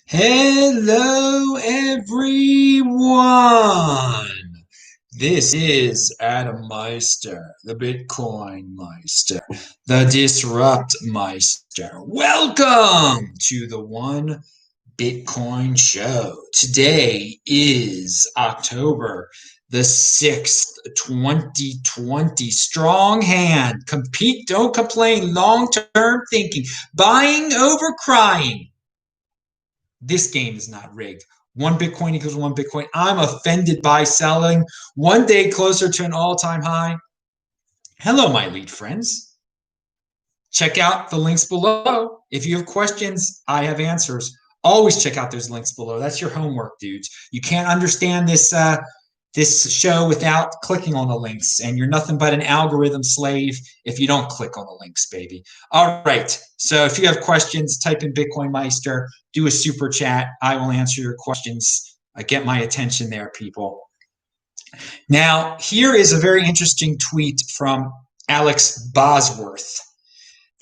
Hello, everyone. This is Adam Meister, the Bitcoin Meister, the Disrupt Meister. Welcome to the One Bitcoin Show. Today is October the 6th, 2020. Strong hand. Compete, don't complain. Long-term thinking. Buying over crying. This game is not rigged. One Bitcoin equals one Bitcoin. I'm offended by selling one day closer to an all-time high. Hello, my elite friends. Check out the links below. If you have questions, I have answers. Always check out those links below. That's your homework, dudes. You can't understand this show without clicking on the links, and you're nothing but an algorithm slave if you don't click on the links, baby. All right. So if you have questions, type in BitcoinMeister, do a super chat. I will answer your questions. Get my attention there, people. Now, here is a very interesting tweet from Alex Bosworth.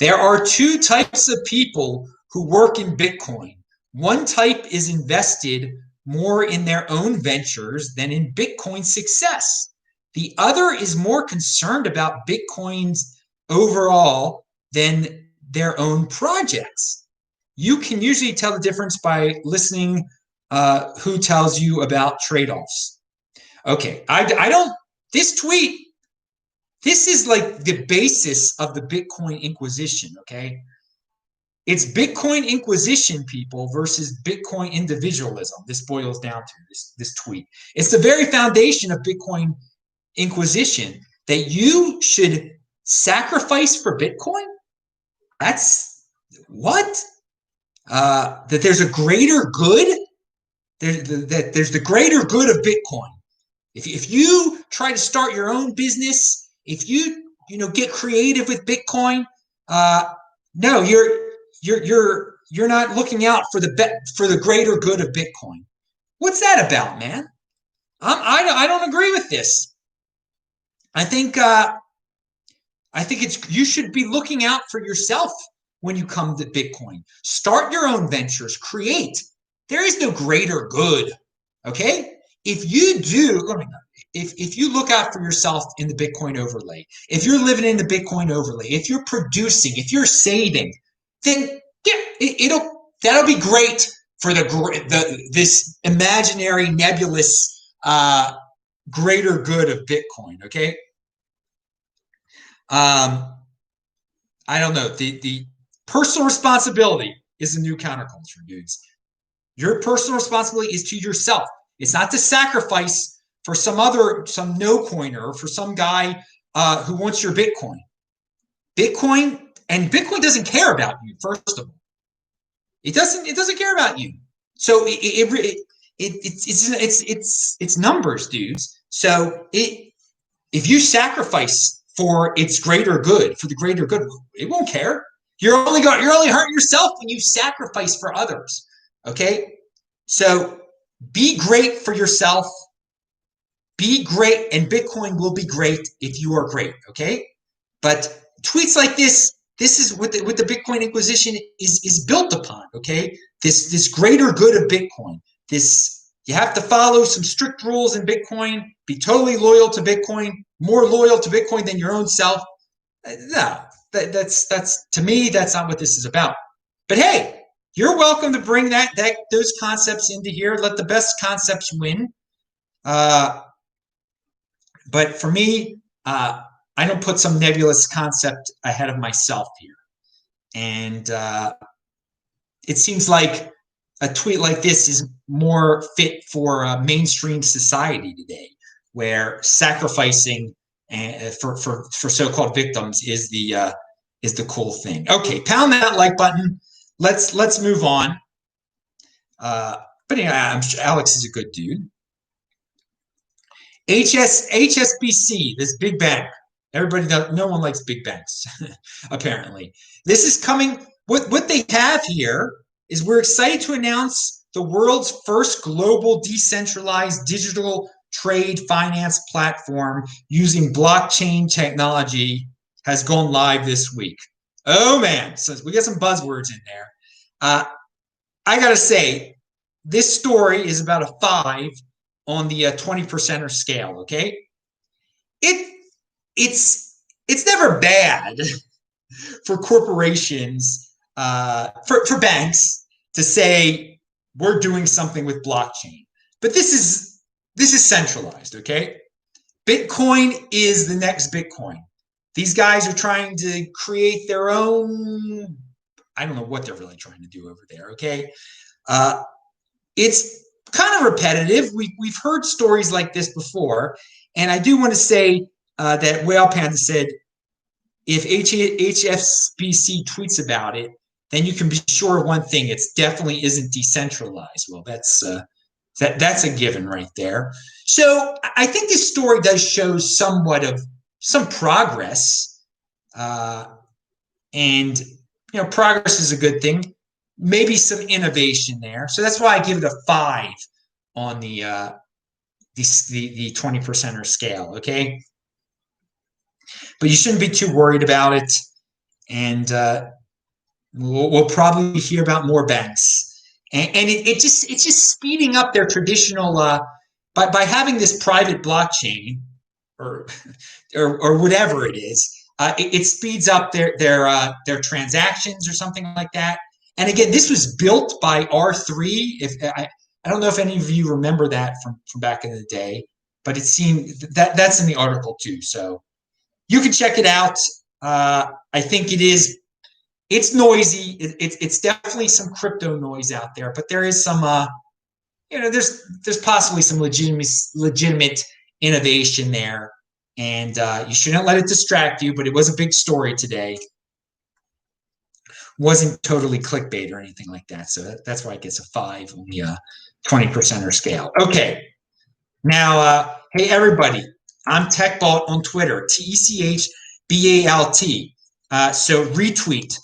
There are two types of people who work in Bitcoin. One type is invested more in their own ventures than in Bitcoin's success. The other is more concerned about Bitcoin's overall than their own projects. You can usually tell the difference by listening who tells you about trade-offs. Okay, I don't, this tweet, this is like the basis of the Bitcoin Inquisition, okay? It's Bitcoin Inquisition, people, versus Bitcoin individualism. This boils down to this tweet. It's the very foundation of Bitcoin Inquisition that you should sacrifice for Bitcoin. That's what? That there's a greater good? That there's the greater good of Bitcoin. If you try to start your own business, if you get creative with Bitcoin, no, you're not looking out for the greater good of Bitcoin. What's that about, man? I don't agree with this. I think it's you should be looking out for yourself when you come to Bitcoin. Start your own ventures, create. There is no greater good. Okay? If you do, if you look out for yourself in the Bitcoin overlay, if you're living in the Bitcoin overlay, if you're producing, if you're saving, then yeah, that'll be great for this imaginary nebulous greater good of Bitcoin. Okay, I don't know. The personal responsibility is the new counterculture, dudes. Your personal responsibility is to yourself. It's not to sacrifice for some no coiner, or for some guy who wants your Bitcoin. Bitcoin doesn't care about you. First of all, it doesn't care about you. So it's numbers, dudes. So if you sacrifice for its greater good, for the greater good, it won't care. You're only hurting yourself when you sacrifice for others. Okay, so be great for yourself. Be great, and Bitcoin will be great if you are great. Okay, but tweets like this is what the Bitcoin Inquisition is built upon. Okay, this greater good of Bitcoin. You have to follow some strict rules in Bitcoin. Be totally loyal to Bitcoin, more loyal to Bitcoin than your own self. No, that's to me, that's not what this is about. But hey, you're welcome to bring those concepts into here. Let the best concepts win. But for me, I don't put some nebulous concept ahead of myself here. And it seems like a tweet like this is more fit for mainstream society today, where sacrificing for so-called victims is the cool thing. Okay, pound that like button. Let's move on. But yeah, Alex is a good dude. HSBC, this big bank. Everybody knows, no one likes big banks, apparently. This is coming. What they have here is we're excited to announce the world's first global decentralized digital trade finance platform using blockchain technology has gone live this week. Oh man, so we got some buzzwords in there. I gotta say, this story is about a 5 on the 20%er scale. Okay, it it's never bad for corporations, for banks to say we're doing something with blockchain, but this is centralized. Okay, Bitcoin is the next Bitcoin. These guys are trying to create their own. I don't know what they're really trying to do over there. Okay, it's kind of repetitive. We've heard stories like this before, and I do want to say that Whale Panda said if HSBC tweets about it, then you can be sure of one thing: it definitely isn't decentralized. Well, that's a given right there. So I think this story does show somewhat of some progress, and progress is a good thing. Maybe some innovation there. So that's why I give it a 5 on the 20%er scale. Okay, but you shouldn't be too worried about it, and we'll probably hear about more banks. And it's just speeding up their traditional by having this private blockchain or whatever it is. It speeds up their transactions or something like that. And again, this was built by R3. If I don't know if any of you remember that from back in the day, but it seemed that's in the article too. So you can check it out. I think it's noisy. It's definitely some crypto noise out there, but there is some there's possibly some legitimate innovation there, and you shouldn't let it distract you. But it was a big story today. Wasn't totally clickbait or anything like that, so that's why it gets a 5 on the 20%er scale. Okay, now hey everybody, I'm TechBalt on Twitter, TechBalt. So retweet,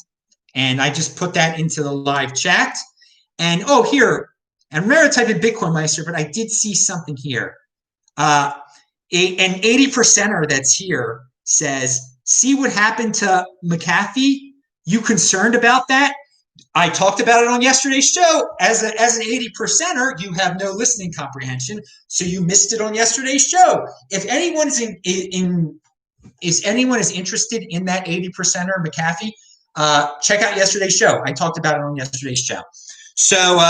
and I just put that into the live chat. And here, and remember to type in BitcoinMeister, but I did see something here. An 80%er that's here says, "See what happened to McAfee? You concerned about that?" I talked about it on yesterday's show. As an 80%er, you have no listening comprehension, so you missed it on yesterday's show. If anyone is interested in that 80%er McAfee, check out yesterday's show. I talked about it on yesterday's show. So,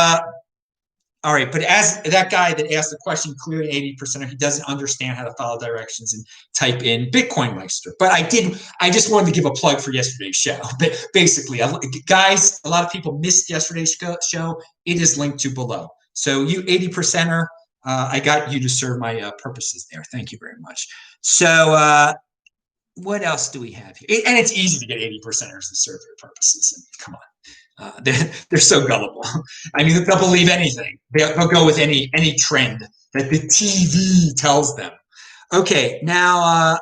all right, but as that guy that asked the question, clearly 80%er, he doesn't understand how to follow directions and type in BitcoinMeister. But I just wanted to give a plug for yesterday's show. But basically, guys, a lot of people missed yesterday's show. It is linked to below. So you 80%er, I got you to serve my purposes there. Thank you very much. So what else do we have here? And it's easy to get 80%ers to serve their purposes. And come on. They're so gullible. I mean, they'll believe anything. They'll go with any trend that the TV tells them. Okay, now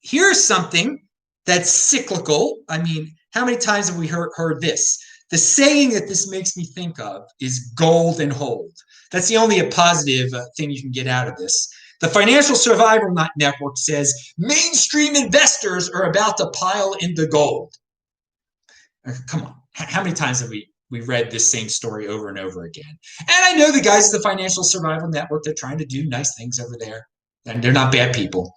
here's something that's cyclical. I mean, how many times have we heard this? The saying that this makes me think of is gold and hold. That's the only positive thing you can get out of this. The Financial Survival Network says mainstream investors are about to pile into gold. Come on. How many times have we read this same story over and over again? And I know the guys at the Financial Survival Network, they're trying to do nice things over there. And they're not bad people.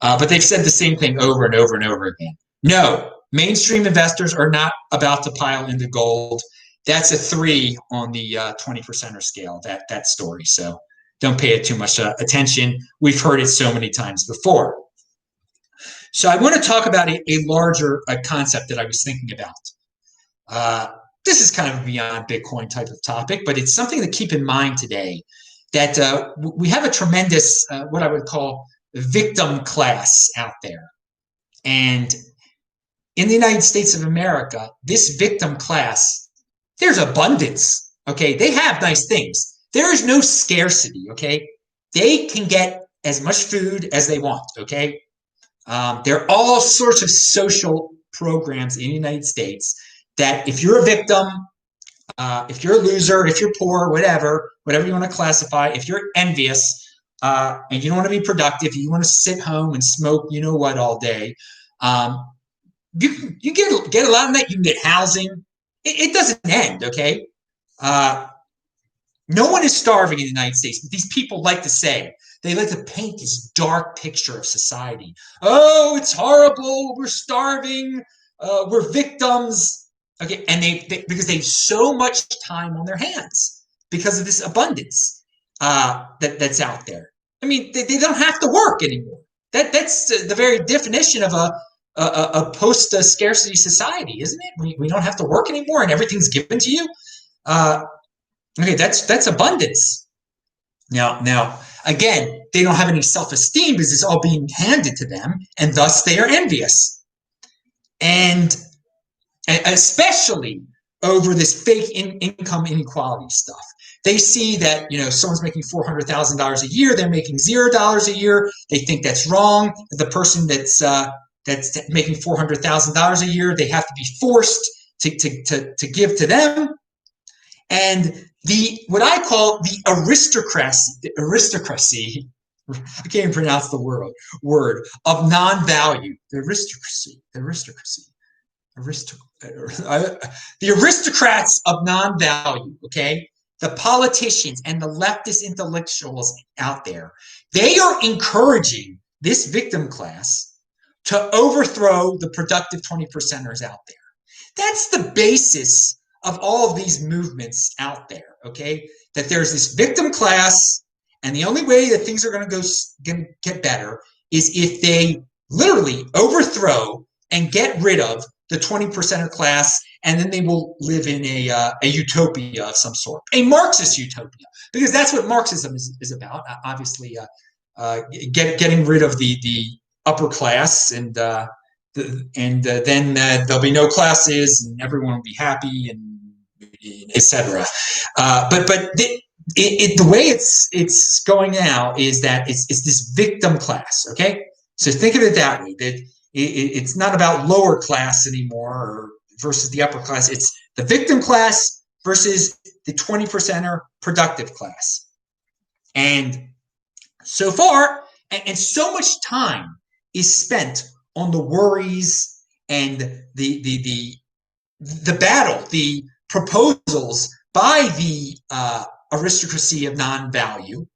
But they've said the same thing over and over and over again. No, mainstream investors are not about to pile into gold. That's a 3 on the 20%er scale, that story. So don't pay it too much attention. We've heard it so many times before. So I want to talk about a larger concept that I was thinking about. This is kind of a beyond Bitcoin type of topic, but it's something to keep in mind today, that we have a tremendous, what I would call, victim class out there. And in the United States of America, this victim class, there's abundance, okay? They have nice things. There is no scarcity, okay? They can get as much food as they want, okay? There are all sorts of social programs in the United States that if you're a victim, if you're a loser, if you're poor, whatever you want to classify, if you're envious and you don't want to be productive, you want to sit home and smoke, you know what, all day, you get a lot of that. You can get housing. It doesn't end, okay? No one is starving in the United States, but these people like to say, they like to paint this dark picture of society. Oh, it's horrible. We're starving. We're victims. Okay, and because they have so much time on their hands because of this abundance that's out there. I mean, they don't have to work anymore. That's the very definition of a post-scarcity society, isn't it? We don't have to work anymore, and everything's given to you. Okay, that's abundance. Now, again, they don't have any self-esteem because it's all being handed to them, and thus they are envious. And especially over this fake income inequality stuff. They see that, someone's making $400,000 a year, they're making $0 a year. They think that's wrong. The person that's making $400,000 a year, they have to be forced to give to them. And what I call the aristocracy, I can't even pronounce the word of non-value. The aristocrats of non-value, okay? The politicians and the leftist intellectuals out there, they are encouraging this victim class to overthrow the productive 20%ers out there. That's the basis of all of these movements out there, okay? That there's this victim class, and the only way that things are going to get better is if they literally overthrow and get rid of the 20%er class, and then they will live in a utopia of some sort, a Marxist utopia, because that's what Marxism is about. Obviously, getting rid of the upper class, and then there'll be no classes, and everyone will be happy, and etc. But the way it's going now is that it's this victim class. Okay, so think of it that way. That it's not about lower class anymore versus the upper class. It's the victim class versus the 20%er productive class. And so far, and so much time is spent on the worries and the battle, the proposals by the aristocracy of non-value,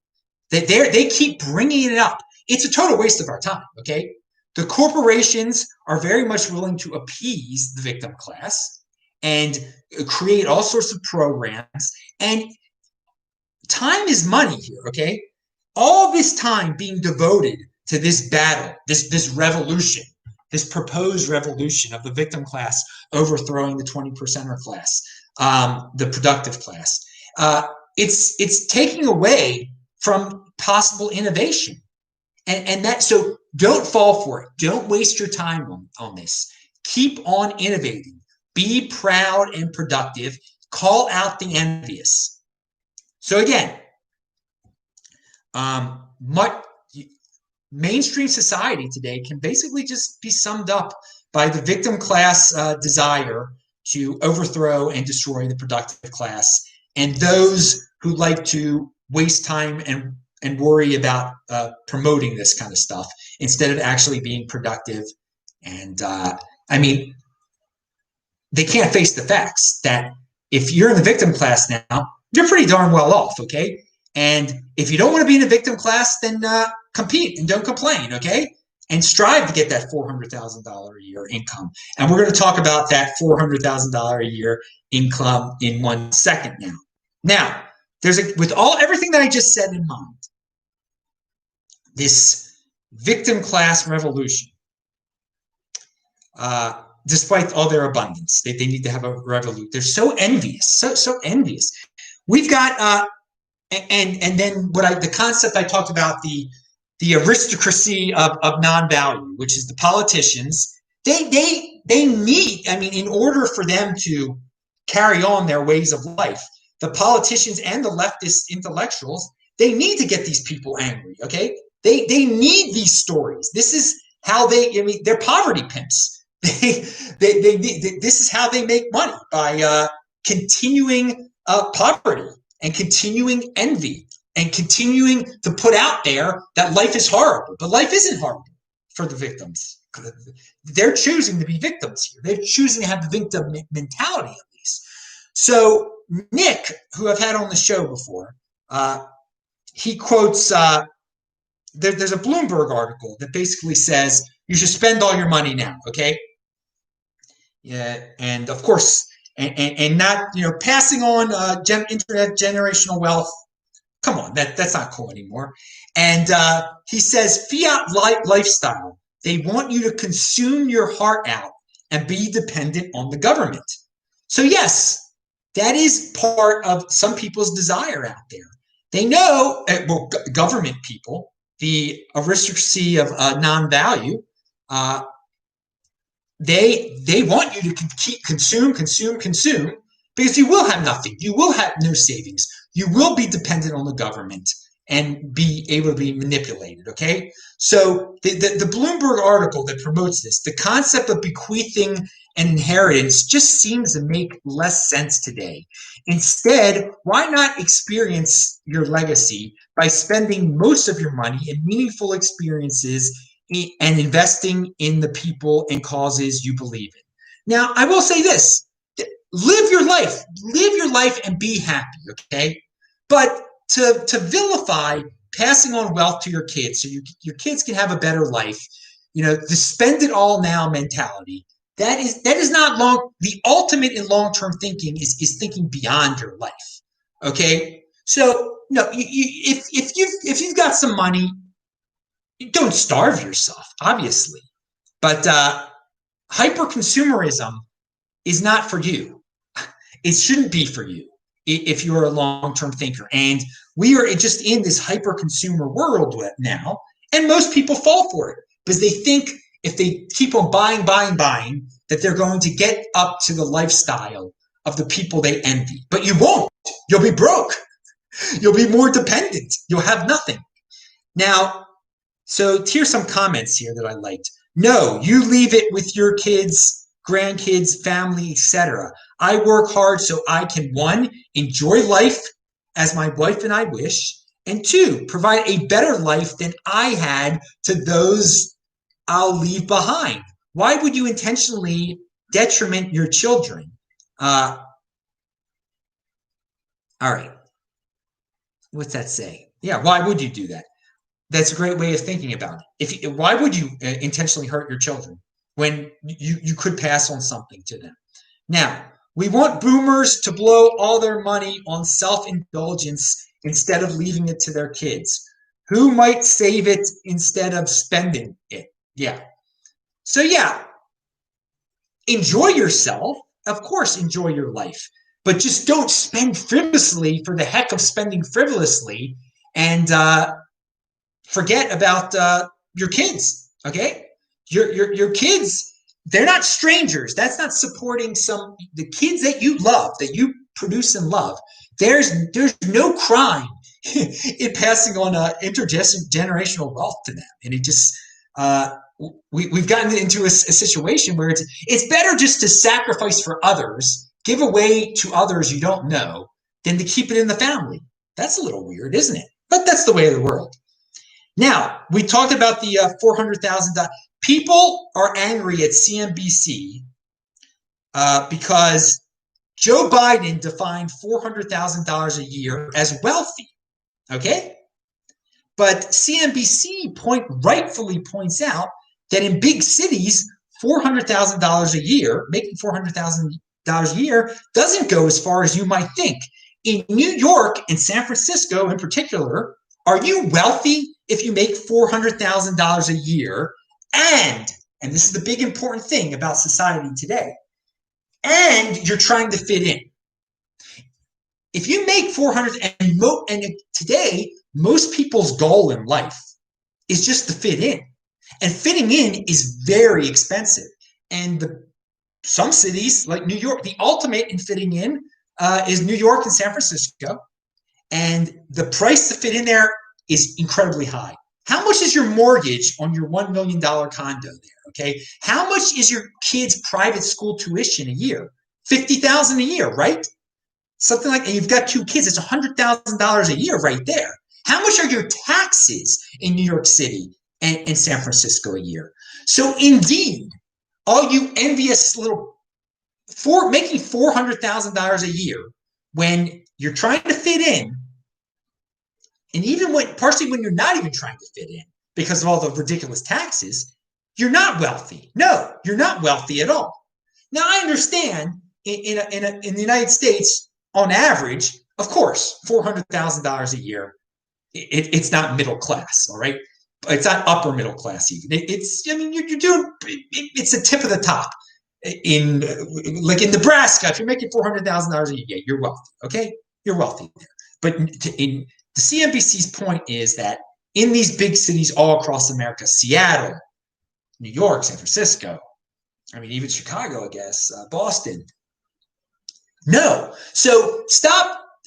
that they keep bringing it up. It's a total waste of our time, okay? The corporations are very much willing to appease the victim class and create all sorts of programs. And time is money here, okay? All this time being devoted to this battle, this revolution, this proposed revolution of the victim class overthrowing the 20%er class, the productive class. It's taking away from possible innovation. And so don't fall for it. Don't waste your time on this. Keep on innovating. Be proud and productive. Call out the envious. So again, mainstream society today can basically just be summed up by the victim class desire to overthrow and destroy the productive class, and those who like to waste time and worry about promoting this kind of stuff instead of actually being productive. And I mean, they can't face the facts that if you're in the victim class now, you're pretty darn well off, okay? And if you don't want to be in the victim class, then compete and don't complain, okay? And strive to get that $400,000 a year income. And we're going to talk about that $400,000 a year income in 1 second now. Now, with everything that I just said in mind, this victim class revolution, despite all their abundance, they need to have a revolution. They're so envious, so envious. We've got and then the concept I talked about, the aristocracy of non-value, which is the politicians. They need, I mean, in order for them to carry on their ways of life, the politicians and the leftist intellectuals, they need to get these people angry, okay? They need these stories. This is how they're poverty pimps. This is how they make money, by continuing poverty and continuing envy and continuing to put out there that life is horrible. But life isn't horrible for the victims. They're choosing to be victims here. They're choosing to have the victim mentality, at least. So Nick, who I've had on the show before, he quotes, there's a Bloomberg article that basically says you should spend all your money now, okay? Yeah, and of course, and not, passing on internet generational wealth. Come on, that's not cool anymore. And he says, fiat lifestyle, they want you to consume your heart out and be dependent on the government. So yes, that is part of some people's desire out there. They know, government people, the aristocracy of non-value, they want you to keep consume, because you will have nothing. You will have no savings. You will be dependent on the government and be able to be manipulated, okay? So the Bloomberg article that promotes this, the concept of bequeathing an inheritance just seems to make less sense today. Instead, why not experience your legacy by spending most of your money in meaningful experiences and investing in the people and causes you believe in? Now, I will say this. Live your life and be happy, okay? But to vilify passing on wealth to your kids so your kids can have a better life, the spend it all now mentality, that is not the ultimate in long-term thinking is thinking beyond your life, okay? So, no, if you've got some money, don't starve yourself, obviously. But hyper-consumerism is not for you. It shouldn't be for you if you're a long-term thinker. And we are just in this hyper-consumer world now, and most people fall for it because they think if they keep on buying, that they're going to get up to the lifestyle of the people they envy. But you won't. You'll be broke. You'll be more dependent. You'll have nothing. Now, so here's some comments here that I liked. No, you leave it with your kids, grandkids, family, etc. I work hard so I can, 1, enjoy life as my wife and I wish, and 2, provide a better life than I had to those I'll leave behind. Why would you intentionally detriment your children? All right. What's that say? Yeah, why would you do that? That's a great way of thinking about it. Why would you intentionally hurt your children when you could pass on something to them? Now, we want boomers to blow all their money on self-indulgence instead of leaving it to their kids, who might save it instead of spending it. Yeah. So yeah, enjoy yourself. Of course, enjoy your life, but just don't spend frivolously for the heck of spending frivolously and forget about your kids, okay? Your kids, they're not strangers. That's not supporting the kids that you love, that you produce and love. There's no crime in passing on intergenerational wealth to them. And it just, we've gotten into a situation where it's better just to sacrifice for others, give away to others you don't know, than to keep it in the family. That's a little weird, isn't it? But that's the way of the world. Now, we talked about the $400,000. People are angry at CNBC because Joe Biden defined $400,000 a year as wealthy, okay? But CNBC rightfully points out that in big cities, $400,000 a year, making $400,000 a year, doesn't go as far as you might think. In New York and San Francisco in particular, are you wealthy if you make $400,000 a year and this is the big important thing about society today, and you're trying to fit in? If you make $400,000, and today, most people's goal in life is just to fit in. And fitting in is very expensive. And some cities like New York, the ultimate in fitting in is New York and San Francisco. And the price to fit in there is incredibly high. How much is your mortgage on your $1 million condo there, okay? How much is your kid's private school tuition a year? $50,000 a year, right? Something like, and you've got 2 kids, it's $100,000 a year right there. How much are your taxes in New York City and San Francisco a year? So indeed, all you envious little, making $400,000 a year when you're trying to fit in, and even partially when you're not even trying to fit in because of all the ridiculous taxes, you're not wealthy. No, you're not wealthy at all. Now, I understand in the United States, on average, of course, $400,000 a year, it's not middle class, all right? It's not upper middle class even. You're doing, it's the tip of the top. In Nebraska, if you're making $400,000 a year, you're wealthy, okay? You're wealthy there. But the CNBC's point is that in these big cities all across America, Seattle, New York, San Francisco, even Chicago, I guess, Boston. No. So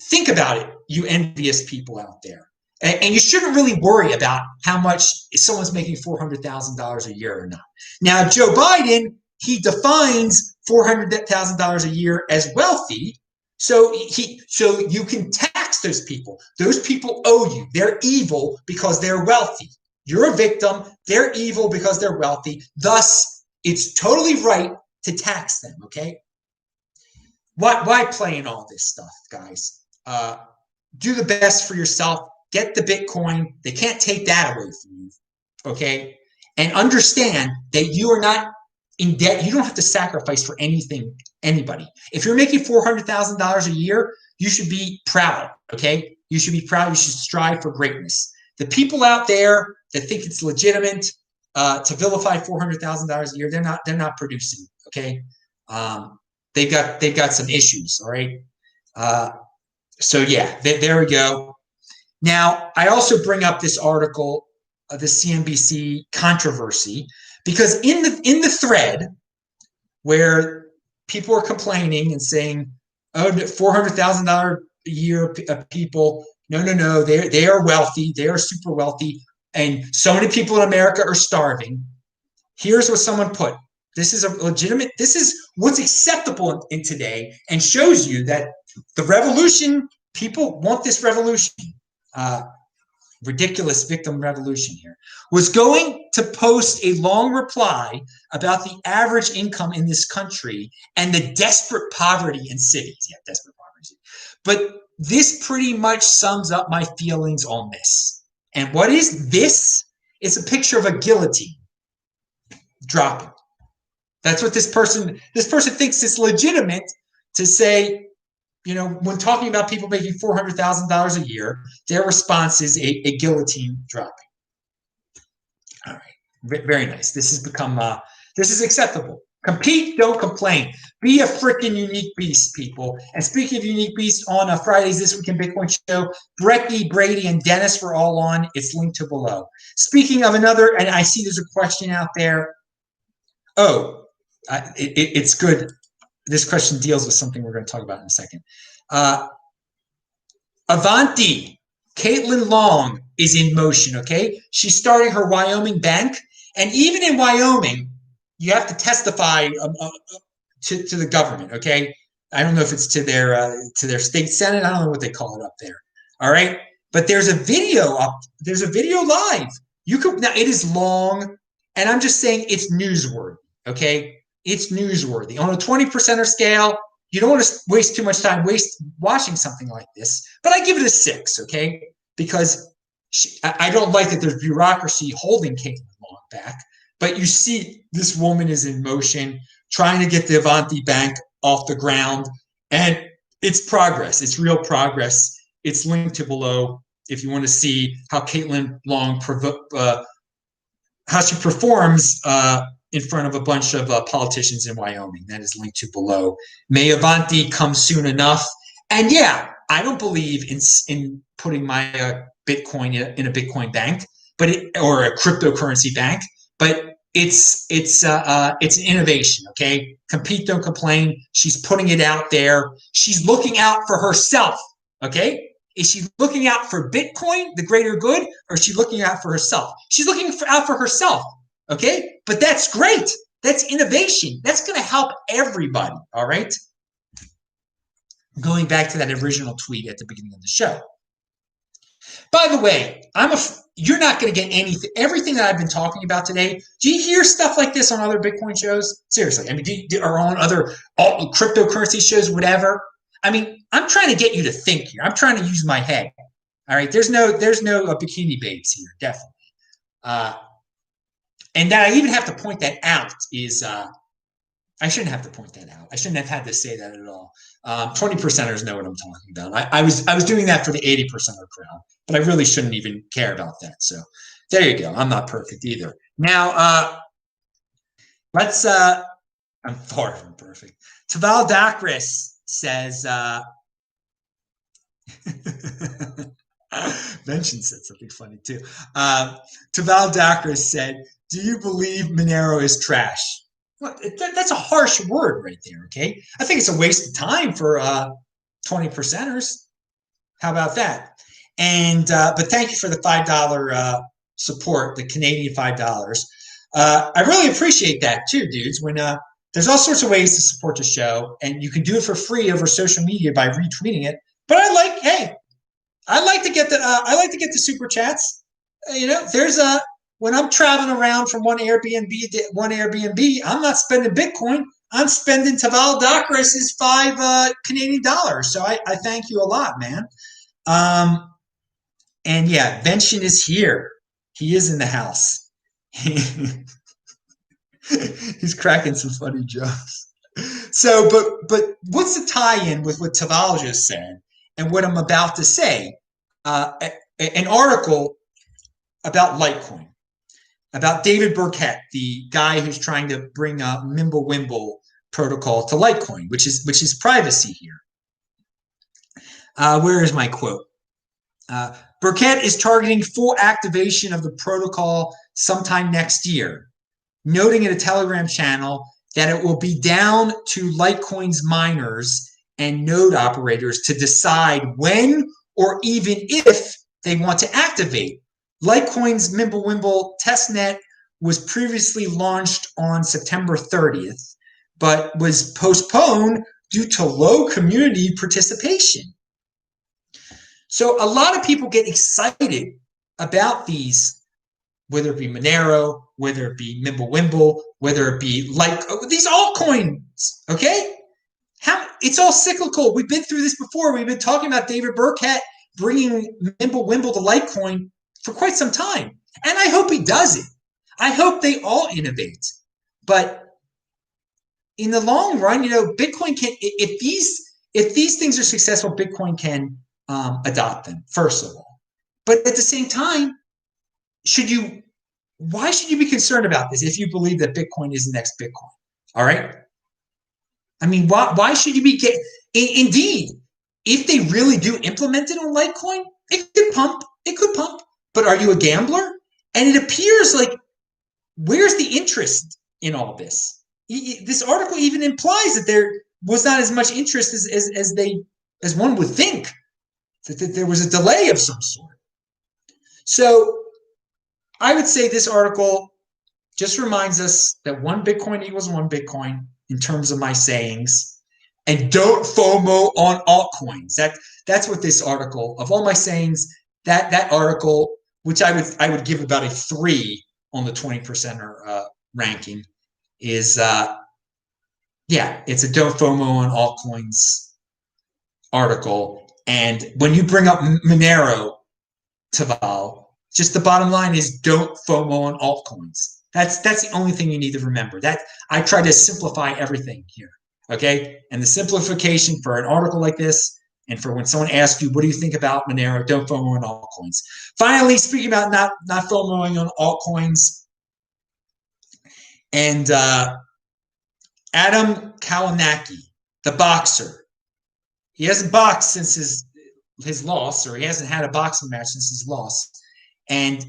think about it, you envious people out there. And you shouldn't really worry about how much someone's making $400,000 a year or not. Now, Joe Biden, he defines $400,000 a year as wealthy. So you can tax those people. Those people owe you. They're evil because they're wealthy. You're a victim. They're evil because they're wealthy. Thus, it's totally right to tax them, okay? Why play in all this stuff, guys? Do the best for yourself. Get the Bitcoin. They can't take that away from you, okay? And understand that you are not in debt. You don't have to sacrifice for anything, anybody. If you're making $400,000 a year, you should be proud, okay? You should be proud. You should strive for greatness. The people out there that think it's legitimate to vilify $400,000 a year, they're not producing, okay? They've got some issues, all right? So yeah, there we go. Now, I also bring up this article, the CNBC controversy, because in the thread where people are complaining and saying, oh, $400,000 a year people, no, they are wealthy, they are super wealthy, and so many people in America are starving. Here's what someone put. This is what's acceptable in today, and shows you that the revolution, people want this revolution. Ridiculous victim revolution here, was going to post a long reply about the average income in this country and the desperate poverty in cities. Yeah, desperate poverty. But this pretty much sums up my feelings on this. And what is this? It's a picture of a guillotine dropping. That's what this person thinks it's legitimate to say. When talking about people making $400,000 a year, their response is a guillotine dropping. All right, very nice. This has become this is acceptable. Compete, don't complain. Be a freaking unique beast, people. And speaking of unique beasts, on Fridays This Week in Bitcoin show, Brecky, Brady, and Dennis were all on. It's linked to below. Speaking of another, and I see there's a question out there. Oh, it's good. This question deals with something we're going to talk about in a second. Avanti, Caitlin Long is in motion, okay? She's starting her Wyoming bank. And even in Wyoming, you have to testify to the government, okay? I don't know if it's to their state senate. I don't know what they call it up there, all right? But there's a video up. There's a video live. Now, it is long, and I'm just saying it's newsworthy, okay? It's newsworthy. On a 20%er scale, you don't want to waste too much time watching something like this. But I give it a 6, okay? Because I don't like that there's bureaucracy holding Caitlin Long back. But you see this woman is in motion, trying to get the Avanti Bank off the ground. And it's progress. It's real progress. It's linked to below if you want to see how Caitlin Long how she performs in front of a bunch of politicians in Wyoming. That is linked to below. May Avanti come soon enough. And yeah, I don't believe in putting my Bitcoin in a Bitcoin bank, or a cryptocurrency bank. But it's an innovation. Okay, compete, don't complain. She's putting it out there. She's looking out for herself. Okay, is she looking out for Bitcoin, the greater good, or is she looking out for herself? She's looking out for herself. Okay, but that's great. That's innovation. That's going to help everybody. All right. Going back to that original tweet at the beginning of the show. By the way, you're not going to get anything. Everything that I've been talking about today. Do you hear stuff like this on other Bitcoin shows? Seriously, or on other cryptocurrency shows, whatever. I mean, I'm trying to get you to think here. I'm trying to use my head. All right. There's no bikini babes here, definitely. And that I even have to point that out is I shouldn't have to point that out. I shouldn't have had to say that at all. 20%ers know what I'm talking about. I was doing that for the 80%er crowd, but I really shouldn't even care about that. So there you go. I'm not perfect either. Now let's I'm far from perfect. Taval Dakris says Mention said something funny too. Taval Dakris said, "Do you believe Monero is trash?" Well, that's a harsh word right there, okay? I think it's a waste of time for 20%ers. How about that? And but thank you for the $5 support, the Canadian $5. I really appreciate that too, dudes. When there's all sorts of ways to support the show, and you can do it for free over social media by retweeting it. But I like to get the super chats. There's when I'm traveling around from one Airbnb to one Airbnb, I'm not spending Bitcoin. I'm spending Taval Dakris's $5 Canadian dollars. So I thank you a lot, man. And yeah, Vention is here. He is in the house. He's cracking some funny jokes. So, but what's the tie-in with what Taval just said and what I'm about to say? An article about Litecoin, about David Burkett, the guy who's trying to bring up MimbleWimble protocol to Litecoin, which is privacy here. Where is my quote? Burkett is targeting full activation of the protocol sometime next year, noting in a Telegram channel that it will be down to Litecoin's miners and node operators to decide when or even if they want to activate. Litecoin's MimbleWimble testnet was previously launched on September 30th, but was postponed due to low community participation. So a lot of people get excited about these, whether it be Monero, whether it be MimbleWimble, whether it be these altcoins, okay? It's all cyclical. We've been through this before. We've been talking about David Burkett bringing MimbleWimble to Litecoin for quite some time. And I hope he does it. I hope they all innovate. But in the long run, Bitcoin can, if these things are successful, Bitcoin can adopt them, first of all. But at the same time, why should you be concerned about this if you believe that Bitcoin is the next Bitcoin? All right? I mean, why should you be indeed, if they really do implement it on Litecoin, it could pump. But are you a gambler? And it appears like, where's the interest in all this? This article even implies that there was not as much interest as one would think, that there was a delay of some sort. So I would say this article just reminds us that one Bitcoin equals one Bitcoin in terms of my sayings, and don't FOMO on altcoins. That's what this article, of all my sayings, that article, which I would give about a 3 on the 20%er ranking, is it's a don't FOMO on altcoins article. And when you bring up Monero, Taval, just the bottom line is don't FOMO on altcoins. That's the only thing you need to remember. That I try to simplify everything here, okay? And the simplification for an article like this, and for when someone asks you, what do you think about Monero, don't FOMO on altcoins. Finally, speaking about not FOMOing on altcoins, and Adam Kalinacki, the boxer, he hasn't boxed since his loss, or he hasn't had a boxing match since his loss. And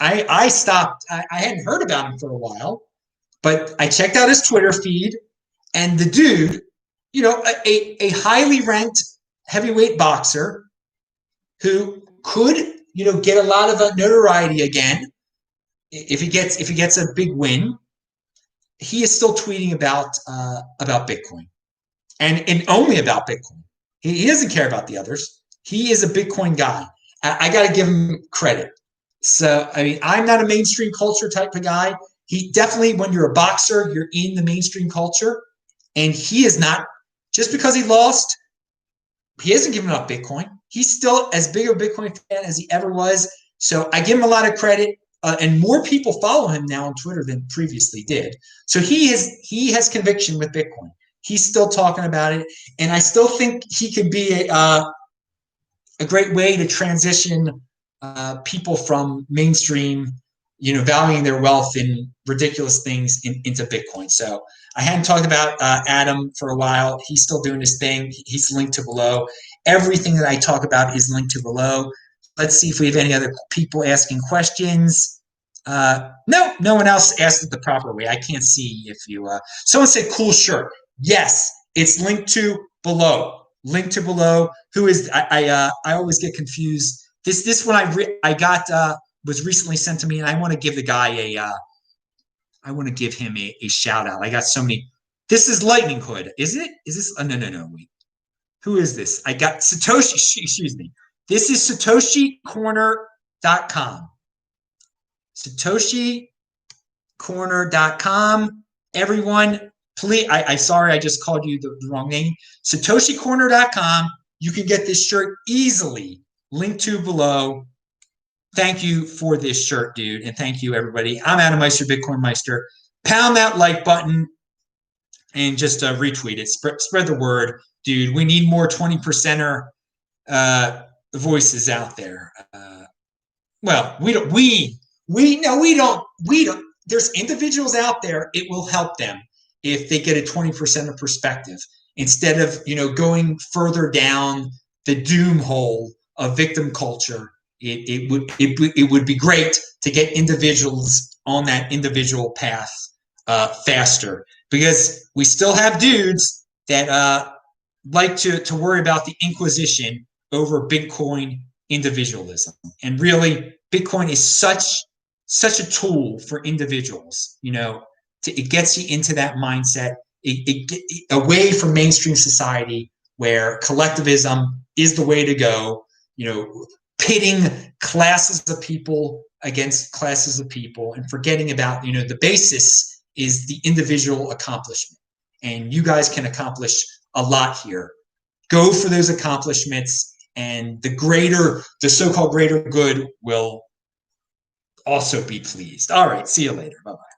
I stopped. I hadn't heard about him for a while, but I checked out his Twitter feed, and the dude, a highly ranked heavyweight boxer who could, get a lot of notoriety again if he gets a big win. He is still tweeting about Bitcoin, and only about Bitcoin. He doesn't care about the others. He is a Bitcoin guy. I got to give him credit. So, I mean, I'm not a mainstream culture type of guy. He definitely, when you're a boxer, you're in the mainstream culture. And he is not, just because he lost, he hasn't given up Bitcoin. He's still as big a Bitcoin fan as he ever was. So I give him a lot of credit. And more people follow him now on Twitter than previously did. So he has conviction with Bitcoin. He's still talking about it, and I still think he could be a great way to transition people from mainstream, valuing their wealth in ridiculous things into Bitcoin. So I hadn't talked about Adam for a while. He's still doing his thing. He's linked to below. Everything that I talk about is linked to below. Let's see if we have any other people asking questions. No one else asked it the proper way. I can't see if you. Someone said cool shirt. Yes, it's linked to below. Linked to below. Who is? I always get confused. This one I got was recently sent to me, and I want to give the guy I want to give him a shout out. I got so many. This is Lightning Hood. Is it? Is this? Oh, no. Wait. Who is this? I got Satoshi. Excuse me. This is SatoshiCorner.com. SatoshiCorner.com. Everyone, please. I sorry, I just called you the wrong name. SatoshiCorner.com. You can get this shirt easily. Linked to below. Thank you for this shirt, dude, and thank you, everybody. I'm Adam Meister, BitcoinMeister. Pound that like button and just retweet it. Spread the word, dude. We need more 20%er voices out there. Well, we don't. There's individuals out there. It will help them if they get a 20% perspective instead of going further down the doom hole of victim culture. It would be great to get individuals on that individual path faster, because we still have dudes that like to worry about the Inquisition over Bitcoin individualism. And really, Bitcoin is such a tool for individuals. It gets you into that mindset, away from mainstream society where collectivism is the way to go. Pitting classes of people against classes of people and forgetting about, the basis is the individual accomplishment. And you guys can accomplish a lot here. Go for those accomplishments, and the so-called greater good will also be pleased. All right. See you later. Bye-bye.